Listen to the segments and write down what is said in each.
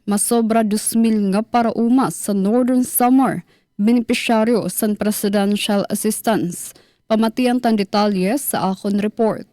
Masobra 2,000 nga parauma sa Northern Samar, benepisyaryo sa Presidential Assistance. Pamatian tan detalye sa akon report.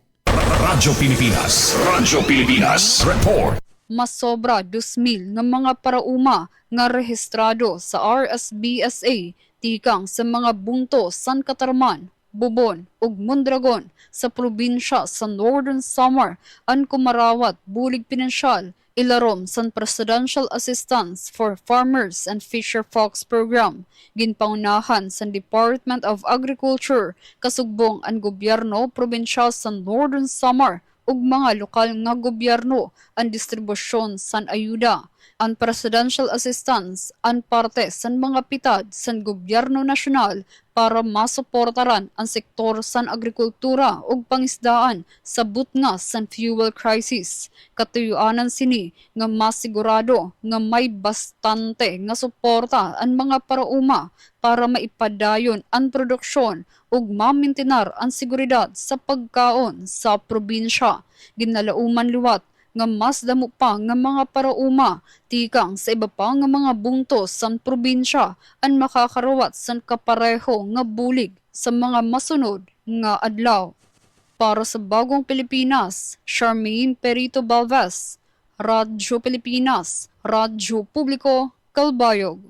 Radyo Pilipinas. Radyo Pilipinas. Report. Masobra 2,000 nga mga parauma nga rehistrado sa RSBSA tikang sa mga bunto San Catarman, Bubon ug Mondragon sa probinsya sa Northern Samar ang kumarawat bulig pinansyal ilarom sa Presidential Assistance for Farmers and Fisher Folks Program ginpaunahan sa Department of Agriculture kasugbong ang gobyerno probinsya sa Northern Samar ug mga lokal nga gobyerno ang distribusyon san ayuda. Ang Presidential Assistance ang parte sa mga pitad sa gobyerno nasyonal para masuportaran ang sektor sa agrikultura ug pangisdaan sa butnga sa fuel crisis. Katuyuanan sini nga masigurado nga may bastante nga suporta ang mga parauma para maipadayon ang produksyon ug mamintinar ang seguridad sa pagkaon sa probinsya. Ginalauman liwat nga mas damo pa nga mga parauma tikang sa iba pa nga mga bungto sa probinsya ang makakarawat sa kapareho nga bulig sa mga masunod nga adlaw. Para sa Bagong Pilipinas, Charmaine Perito Balvez, Radyo Pilipinas, Radyo Publiko, Kalbayog.